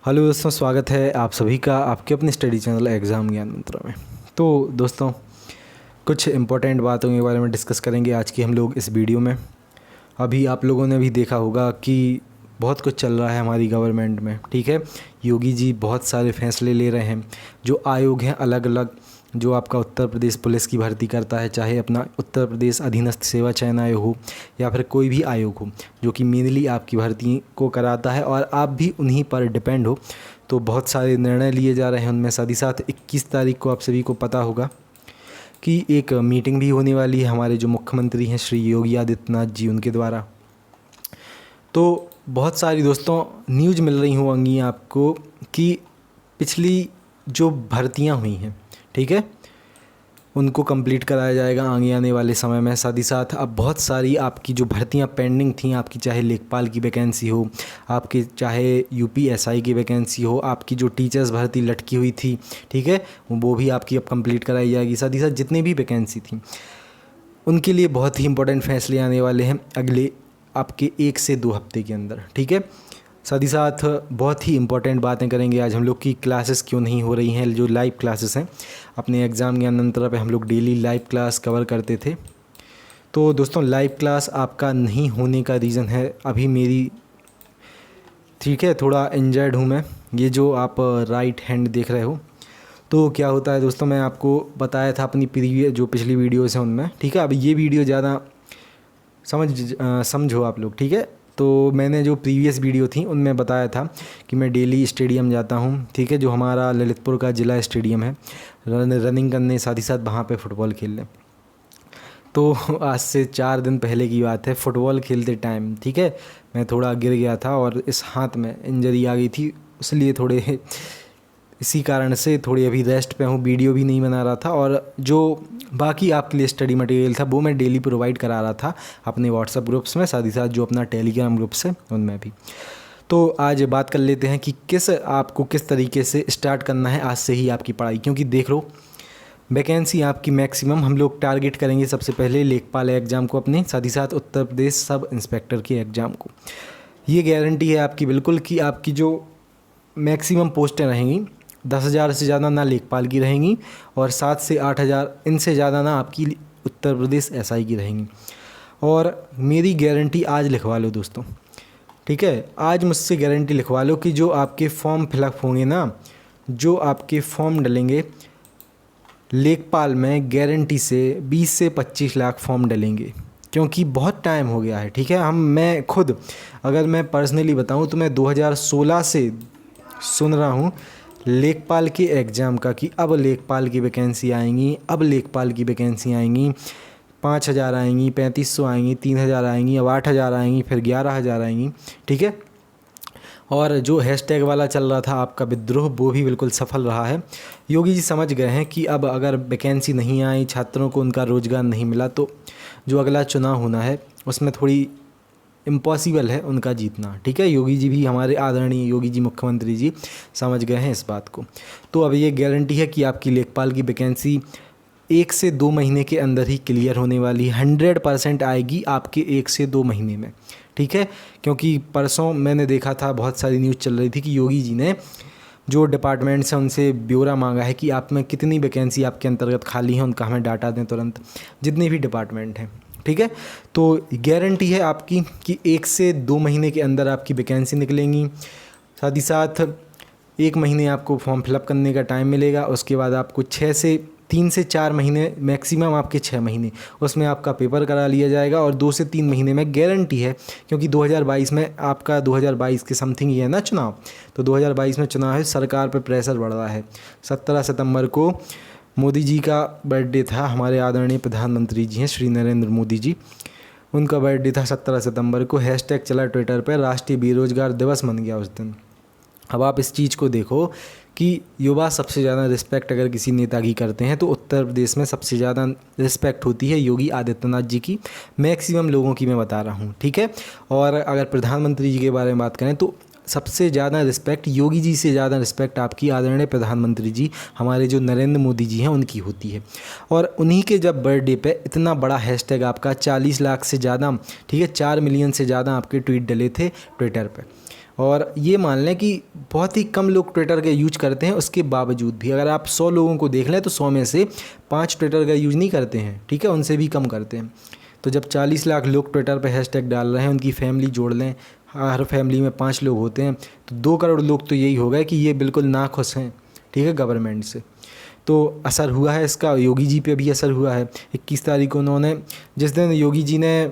Hello दोस्तों, स्वागत है आप सभी का आपके अपने स्टडी चैनल एग्ज़ाम ज्ञान मंत्र में। तो दोस्तों, कुछ इम्पोर्टेंट बातों के बारे में डिस्कस करेंगे आज की हम लोग इस वीडियो में। अभी आप लोगों ने भी देखा होगा कि बहुत कुछ चल रहा है हमारी गवर्नमेंट में, ठीक है। योगी जी बहुत सारे फैसले ले रहे हैं। जो आयोग हैं अलग अलग, जो आपका उत्तर प्रदेश पुलिस की भर्ती करता है, चाहे अपना उत्तर प्रदेश अधीनस्थ सेवा चयन आयोग हो या फिर कोई भी आयोग हो जो कि मेनली आपकी भर्ती को कराता है और आप भी उन्हीं पर डिपेंड हो, तो बहुत सारे निर्णय लिए जा रहे हैं उनमें। साथ ही साथ 21 तारीख को आप सभी को पता होगा कि एक मीटिंग भी होने वाली है हमारे जो मुख्यमंत्री हैं श्री योगी आदित्यनाथ जी, उनके द्वारा। तो बहुत सारी दोस्तों न्यूज़ मिल रही होंगी आपको कि पिछली जो भर्तियां हुई हैं, ठीक है, उनको कंप्लीट कराया जाएगा आगे आने वाले समय में। साथ ही साथ अब बहुत सारी आपकी जो भर्तियां पेंडिंग थी, आपकी चाहे लेखपाल की वैकेंसी हो, आपकी चाहे यूपीएसआई की वैकेंसी हो, आपकी जो टीचर्स भर्ती लटकी हुई थी, ठीक है, वो भी आपकी अब कंप्लीट कराई जाएगी। साथ ही साथ जितनी भी वैकेंसी थी उनके लिए बहुत ही इंपॉर्टेंट फैसले आने वाले हैं अगले आपके 1 से 2 हफ्ते के अंदर, ठीक है। साथ ही साथ बहुत ही इंपॉर्टेंट बातें करेंगे आज हम लोग की क्लासेस क्यों नहीं हो रही हैं। जो लाइव क्लासेस हैं अपने एग्ज़ाम ज्ञान मंत्र पे हम लोग डेली लाइव क्लास कवर करते थे। तो दोस्तों, लाइव क्लास आपका नहीं होने का रीज़न है अभी मेरी, ठीक है, थोड़ा इंजर्ड हूँ मैं। ये जो आप राइट हैंड देख रहे हो, तो क्या होता है दोस्तों, मैं आपको बताया था अपनी प्रीवियस जो पिछली वीडियोज़ हैं उनमें, ठीक है। अब ये वीडियो ज़्यादा समझो आप लोग, ठीक है। तो मैंने जो प्रीवियस वीडियो थी उनमें बताया था कि मैं डेली स्टेडियम जाता हूँ, ठीक है, जो हमारा ललितपुर का ज़िला स्टेडियम है, रनिंग करने, साथ ही साथ वहाँ पे फ़ुटबॉल खेलने। तो आज से 4 दिन पहले की बात है, फ़ुटबॉल खेलते टाइम, ठीक है, मैं थोड़ा गिर गया था और इस हाथ में इंजरी आ गई थी, इसलिए थोड़े इसी कारण से थोड़ी अभी रेस्ट पे हूँ, वीडियो भी नहीं बना रहा था। और जो बाकी आपके लिए स्टडी मटेरियल था वो मैं डेली प्रोवाइड करा रहा था अपने व्हाट्सएप ग्रुप्स में, साथ ही साथ जो अपना टेलीग्राम ग्रुप्स है उनमें भी। तो आज बात कर लेते हैं कि आपको किस तरीके से स्टार्ट करना है आज से ही आपकी पढ़ाई, क्योंकि देख लो वैकेंसी आपकी मैक्सिमम हम लोग टारगेट करेंगे सबसे पहले लेखपाल एग्ज़ाम को अपने, साथ ही साथ उत्तर प्रदेश सब इंस्पेक्टर के एग्ज़ाम को। ये गारंटी है आपकी बिल्कुल कि आपकी जो मैक्सिमम पोस्टें रहेंगी 10,000 से ज़्यादा ना लेखपाल की रहेंगी और 7 से 8,000 इनसे ज़्यादा ना आपकी उत्तर प्रदेश एसआई की रहेंगी। और मेरी गारंटी आज लिखवा लो दोस्तों, ठीक है, आज मुझसे गारंटी लिखवा लो कि जो आपके फॉर्म फिलअप होंगे ना, जो आपके फॉर्म डलेंगे लेखपाल में, गारंटी से 20 से 25 लाख फॉर्म डलेंगे, क्योंकि बहुत टाइम हो गया है, ठीक है। मैं खुद अगर मैं पर्सनली बताऊं तो मैं 2016 से सुन रहा हूं लेखपाल के एग्ज़ाम का कि अब लेखपाल की वैकेंसी आएंगी, अब लेखपाल की वैकेंसी आएंगी, 5,000 आएंगी, 3,500 आएंगी, 3,000 आएंगी, अब 8,000 आएंगी, फिर 11,000 आएंगी, ठीक है। और जो हैशटैग वाला चल रहा था आपका विद्रोह, वो भी बिल्कुल सफल रहा है। योगी जी समझ गए हैं कि अब अगर वैकेंसी नहीं आई, छात्रों को उनका रोज़गार नहीं मिला, तो जो अगला चुनाव होना है उसमें थोड़ी इम्पॉसिबल है उनका जीतना, ठीक है। योगी जी भी, हमारे आदरणीय योगी जी मुख्यमंत्री जी समझ गए हैं इस बात को। तो अब ये गारंटी है कि आपकी लेखपाल की वैकेंसी 1 से 2 महीने के अंदर ही क्लियर होने वाली, 100% आएगी आपके 1 से 2 महीने में, ठीक है। क्योंकि परसों मैंने देखा था बहुत सारी न्यूज़ चल रही थी कि योगी जी ने जो डिपार्टमेंट्स हैं उनसे ब्यौरा मांगा है कि आप में कितनी वैकेंसी आपके अंतर्गत खाली हैं, उनका हमें डाटा दें तुरंत, जितने भी डिपार्टमेंट हैं, ठीक है। तो गारंटी है आपकी कि 1 से 2 महीने के अंदर आपकी वैकेंसी निकलेंगी। साथ ही साथ 1 महीने आपको फॉर्म फिलअप करने का टाइम मिलेगा, उसके बाद आपको 3 से 4 महीने, मैक्सिमम आपके 6 महीने, उसमें आपका पेपर करा लिया जाएगा। और 2 से 3 महीने में गारंटी है, क्योंकि 2022 में आपका 2022 के समथिंग ही है ना चुनाव, तो 2022 में चुनाव है, सरकार पर प्रेशर बढ़ रहा है। 17 सितंबर को मोदी जी का बर्थडे था, हमारे आदरणीय प्रधानमंत्री जी हैं श्री नरेंद्र मोदी जी, उनका बर्थडे था 17 सितंबर को। हैशटैग चला ट्विटर पर, राष्ट्रीय बेरोजगार दिवस बन गया उस दिन। अब आप इस चीज़ को देखो कि युवा सबसे ज़्यादा रिस्पेक्ट अगर किसी नेता की करते हैं तो उत्तर प्रदेश में सबसे ज़्यादा रिस्पेक्ट होती है योगी आदित्यनाथ जी की, मैक्सिमम लोगों की मैं बता रहा हूँ, ठीक है। और अगर प्रधानमंत्री जी के बारे में बात करें तो सबसे ज़्यादा रिस्पेक्ट योगी जी से ज़्यादा रिस्पेक्ट आपकी आदरणीय प्रधानमंत्री जी, हमारे जो नरेंद्र मोदी जी हैं, उनकी होती है। और उन्हीं के जब बर्थडे पे इतना बड़ा हैशटैग आपका 40 लाख से ज़्यादा, ठीक है, 4 मिलियन से ज़्यादा आपके ट्वीट डले थे ट्विटर पे, और ये मान लें कि बहुत ही कम लोग ट्विटर का यूज करते हैं, उसके बावजूद भी अगर आप 100 लोगों को देख लें तो 100 में से 5 ट्विटर का यूज नहीं करते हैं, ठीक है, उनसे भी कम करते हैं। तो जब 40 लाख लोग ट्विटर पे हैशटैग डाल रहे हैं, उनकी फैमिली जोड़ लें, हर फैमिली में 5 लोग होते हैं, तो 2 करोड़ लोग तो यही हो गए कि ये बिल्कुल नाखुश हैं, ठीक है, गवर्नमेंट से। तो असर हुआ है इसका, योगी जी पे भी असर हुआ है। 21 तारीख को उन्होंने, जिस दिन योगी जी ने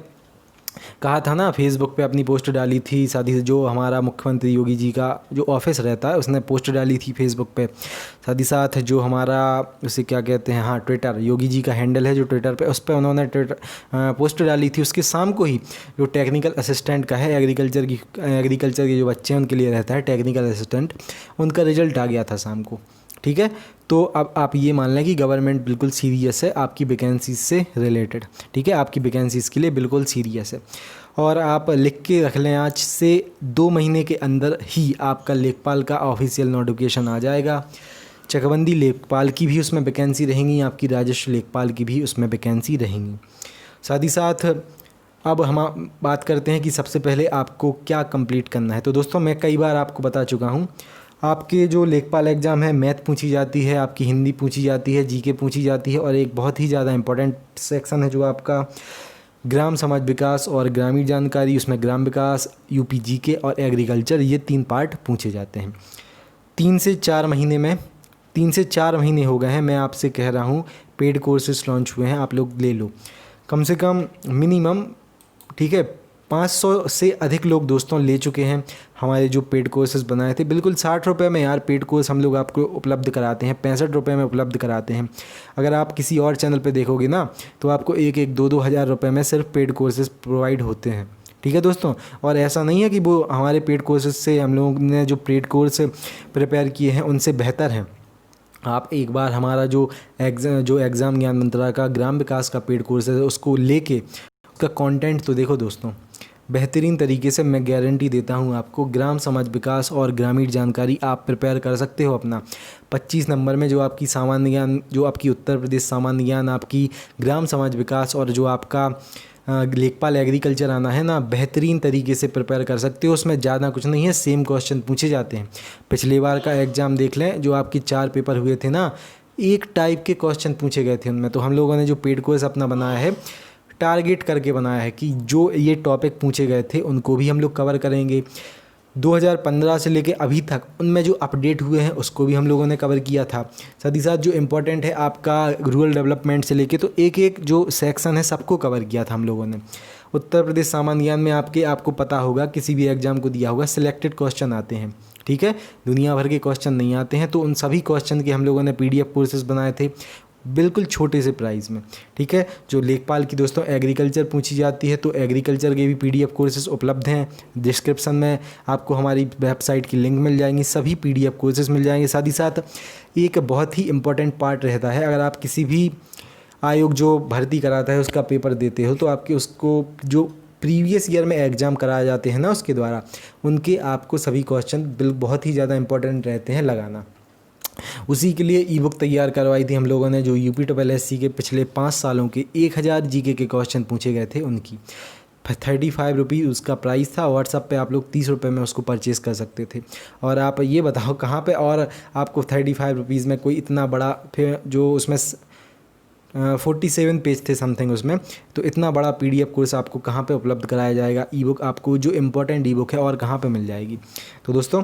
कहा था ना, फेसबुक पे अपनी पोस्ट डाली थी, साथ ही जो हमारा मुख्यमंत्री योगी जी का जो ऑफिस रहता है उसने पोस्ट डाली थी फेसबुक पे, साथ ही साथ जो हमारा उसे क्या कहते हैं, हाँ, ट्विटर, योगी जी का हैंडल है जो ट्विटर पे, उस पर उन्होंने पोस्ट डाली थी। उसके शाम को ही जो टेक्निकल असिस्टेंट का है, एग्रीकल्चर के जो बच्चे हैं उनके लिए रहता है टेक्निकल असिस्टेंट, उनका रिजल्ट आ गया था शाम को, ठीक है। तो अब आप ये मान लें कि गवर्नमेंट बिल्कुल सीरियस है आपकी वैकेंसीज से रिलेटेड, ठीक है, आपकी वैकेंसीज के लिए बिल्कुल सीरियस है। और आप लिख के रख लें, आज से 2 महीने के अंदर ही आपका लेखपाल का ऑफिशियल नोटिफिकेशन आ जाएगा। चकबंदी लेखपाल की भी उसमें वैकेंसी रहेंगी, आपकी राजस्व लेखपाल की भी उसमें वैकेंसी रहेंगी। साथ ही साथ अब हम बात करते हैं कि सबसे पहले आपको क्या कंप्लीट करना है। तो दोस्तों, मैं कई बार आपको बता चुका हूँ, आपके जो लेखपाल एग्ज़ाम है, मैथ पूछी जाती है, आपकी हिंदी पूछी जाती है, जीके पूछी जाती है, और एक बहुत ही ज़्यादा इंपॉर्टेंट सेक्शन है जो आपका ग्राम समाज विकास और ग्रामीण जानकारी, उसमें ग्राम विकास, यूपी जीके और एग्रीकल्चर, ये 3 पार्ट पूछे जाते हैं। 3 से 4 महीने हो गए हैं, मैं आपसे कह रहा हूँ, पेड कोर्सेज लॉन्च हुए हैं, आप लोग ले लो कम से कम मिनिमम, ठीक है। 500 से अधिक लोग दोस्तों ले चुके हैं हमारे जो पेड कोर्सेज बनाए थे। बिल्कुल 60 रुपये में यार पेड कोर्स हम लोग आपको उपलब्ध कराते हैं, 65 रुपये में उपलब्ध कराते हैं। अगर आप किसी और चैनल पे देखोगे ना, तो आपको 1-2 हज़ार रुपये में सिर्फ पेड कोर्सेज प्रोवाइड होते हैं, ठीक है दोस्तों। और ऐसा नहीं है कि वो हमारे पेड कोर्सेज से हम लोगों ने जो पेड कोर्स प्रिपेयर किए हैं उनसे बेहतर हैं। आप एक बार हमारा जो एग्ज़ाम ज्ञान मंत्रा का ग्राम विकास का पेड कोर्स है उसको लेके उसका कंटेंट तो देखो दोस्तों, बेहतरीन तरीके से मैं गारंटी देता हूँ आपको। ग्राम समाज विकास और ग्रामीण जानकारी आप प्रिपेयर कर सकते हो अपना 25 नंबर में, जो आपकी सामान्य ज्ञान, जो आपकी उत्तर प्रदेश सामान्य ज्ञान, आपकी ग्राम समाज विकास और जो आपका लेखपाल एग्रीकल्चर आना है ना, बेहतरीन तरीके से प्रिपेयर कर सकते हो। उसमें ज़्यादा कुछ नहीं है, सेम क्वेश्चन पूछे जाते हैं। पिछले बार का एग्ज़ाम देख लें, जो आपके 4 पेपर हुए थे ना, एक टाइप के क्वेश्चन पूछे गए थे उनमें। तो हम लोगों ने जो पेड कोर्स अपना बनाया है, टारगेट करके बनाया है कि जो ये टॉपिक पूछे गए थे उनको भी हम लोग कवर करेंगे। 2015 से लेके अभी तक उनमें जो अपडेट हुए हैं उसको भी हम लोगों ने कवर किया था। साथ ही साथ जो इम्पोर्टेंट है आपका रूरल डेवलपमेंट से लेके, तो एक जो सेक्शन है सबको कवर किया था हम लोगों ने। उत्तर प्रदेश सामान्य ज्ञान में आपको पता होगा, किसी भी एग्जाम को दिया होगा, सिलेक्टेड क्वेश्चन आते हैं, ठीक है, दुनिया भर के क्वेश्चन नहीं आते हैं। तो उन सभी क्वेश्चन के हम लोगों ने PDF कोर्सेज बनाए थे, बिल्कुल छोटे से प्राइस में, ठीक है। जो लेखपाल की दोस्तों एग्रीकल्चर पूछी जाती है, तो एग्रीकल्चर के भी PDF कोर्सेज उपलब्ध हैं। डिस्क्रिप्शन में आपको हमारी वेबसाइट की लिंक मिल जाएंगी, सभी PDF कोर्सेज मिल जाएंगे। साथ ही साथ एक बहुत ही इम्पोर्टेंट पार्ट रहता है, अगर आप किसी भी आयोग जो भर्ती कराता है उसका पेपर देते हो, तो आपके उसको जो प्रीवियस ईयर में एग्ज़ाम कराए जाते हैं ना उसके द्वारा, उनके आपको सभी क्वेश्चन बहुत ही ज़्यादा इंपॉर्टेंट रहते हैं लगाना। उसी के लिए ई-बुक तैयार करवाई थी हम लोगों ने, जो UPSSC के पिछले 5 सालों के 1000 GK के क्वेश्चन पूछे गए थे उनकी। 35 रुपीज़ उसका प्राइस था। व्हाट्सअप पे आप लोग 30 रुपये में उसको परचेज़ कर सकते थे। और आप ये बताओ कहाँ पे और आपको 35 रुपीज़ में कोई इतना बड़ा, फिर जो उसमें 47 पेज थे समथिंग उसमें, तो इतना बड़ा PDF कोर्स आपको कहाँ पे उपलब्ध कराया जाएगा। ई-बुक आपको जो इम्पोर्टेंट ई-बुक है और कहाँ पे मिल जाएगी। तो दोस्तों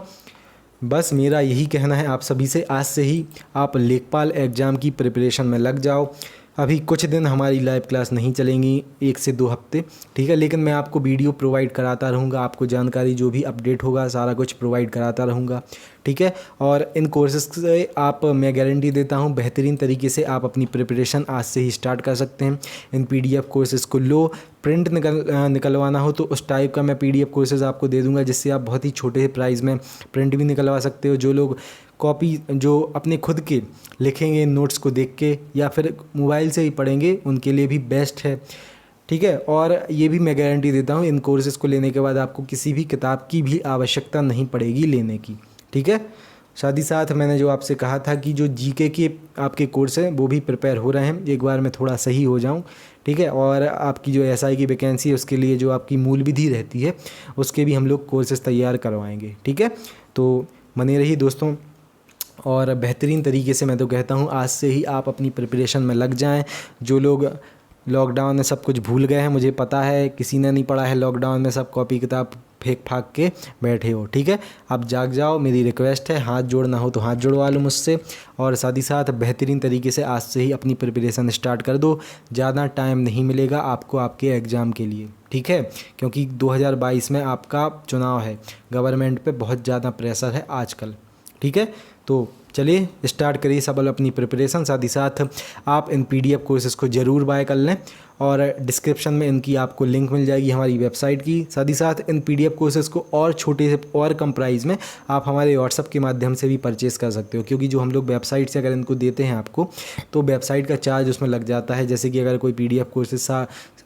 बस मेरा यही कहना है आप सभी से, आज से ही आप लेखपाल एग्ज़ाम की प्रिपरेशन में लग जाओ। अभी कुछ दिन हमारी लाइव क्लास नहीं चलेंगी, 1 से 2 हफ्ते, ठीक है, लेकिन मैं आपको वीडियो प्रोवाइड कराता रहूँगा, आपको जानकारी जो भी अपडेट होगा सारा कुछ प्रोवाइड कराता रहूँगा, ठीक है। और इन कोर्सेज से आप, मैं गारंटी देता हूँ, बेहतरीन तरीके से आप अपनी प्रिपरेशन आज से ही स्टार्ट कर सकते हैं। इन PDF कोर्सेज को लो, प्रिंट निकलवाना हो तो उस टाइप का मैं PDF कोर्सेज आपको दे दूँगा, जिससे आप बहुत ही छोटे प्राइस में प्रिंट भी निकलवा सकते हो। जो लोग कॉपी जो अपने खुद के लिखेंगे नोट्स को देख के या फिर मोबाइल से ही पढ़ेंगे, उनके लिए भी बेस्ट है, ठीक है। और ये भी मैं गारंटी देता हूँ, इन कोर्सेज़ को लेने के बाद आपको किसी भी किताब की भी आवश्यकता नहीं पड़ेगी लेने की, ठीक है। साथ ही साथ मैंने जो आपसे कहा था कि जो जीके के आपके कोर्स हैं वो भी प्रिपेयर हो रहे हैं, एक बार मैं थोड़ा सही हो जाऊं, ठीक है। और आपकी जो एसआई की वैकेंसी है उसके लिए जो आपकी मूल विधि रहती है उसके भी हम लोग कोर्सेज तैयार करवाएंगे, ठीक है। तो बने रहिए दोस्तों, और बेहतरीन तरीके से मैं तो कहता हूँ आज से ही आप अपनी प्रिपरेशन में लग जाएं। जो लोग लॉकडाउन में सब कुछ भूल गए हैं, मुझे पता है किसी ने नहीं पढ़ा है लॉकडाउन में, सब कॉपी किताब फेंक फाक के बैठे हो, ठीक है। अब जाग जाओ, मेरी रिक्वेस्ट है, हाथ जोड़ना हो तो हाथ जोड़वा लो मुझसे, और साथ ही साथ बेहतरीन तरीके से आज से ही अपनी प्रिपरेशन स्टार्ट कर दो। ज़्यादा टाइम नहीं मिलेगा आपको आपके एग्ज़ाम के लिए, ठीक है, क्योंकि 2022 में आपका चुनाव है, गवर्नमेंट पे बहुत ज़्यादा प्रेशर है आजकल, ठीक है। तो चलिए स्टार्ट करिए सबल अपनी प्रिपरेशन। साथ ही साथ आप इन पीडीएफ कोर्सेज को ज़रूर बाय कर लें, और डिस्क्रिप्शन में इनकी आपको लिंक मिल जाएगी हमारी वेबसाइट की। साथ ही साथ इन पीडीएफ कोर्सेज़ को और छोटे से और कम प्राइस में आप हमारे व्हाट्सअप के माध्यम से भी परचेज़ कर सकते हो, क्योंकि जो हम लोग वेबसाइट से अगर इनको देते हैं आपको, तो वेबसाइट का चार्ज उसमें लग जाता है। जैसे कि अगर कोई पीडीएफ कोर्सेज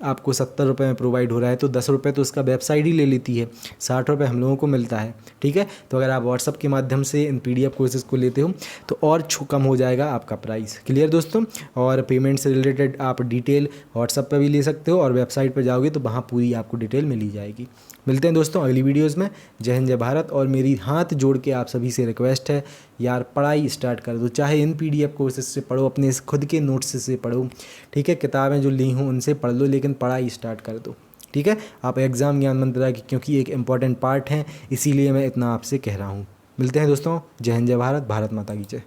आपको 70 रुपये में प्रोवाइड हो रहा है तो 10 रुपये तो उसका वेबसाइट ही ले लेती है, 60 रुपये हम लोगों को मिलता है, ठीक है। तो अगर आप व्हाट्सअप के माध्यम से इन पीडीएफ कोर्सेज़ को लेते हो तो और कम हो जाएगा आपका प्राइस। क्लियर दोस्तों? और पेमेंट से रिलेटेड आप डिटेल व्हाट्सअप पर भी ले सकते हो, और वेबसाइट पर जाओगे तो वहाँ पूरी आपको डिटेल मिल ही जाएगी। मिलते हैं दोस्तों अगली वीडियोज़ में। जय हिंद जय भारत। और मेरी हाथ जोड़ के आप सभी से रिक्वेस्ट है, यार पढ़ाई स्टार्ट कर दो, चाहे इन पीडीएफ कोर्सेज से पढ़ो, अपने खुद के नोट्स से पढ़ो, ठीक है, किताबें जो ली हूँ उनसे पढ़ लो, लेकिन पढ़ाई स्टार्ट कर दो, ठीक है। आप एग्ज़ाम ज्ञान मंत्रा की क्योंकि एक इम्पॉर्टेंट पार्ट है, इसीलिए मैं इतना आपसे कह रहा हूँ। मिलते हैं दोस्तों, जय हिंद जय भारत, भारत माता की जय।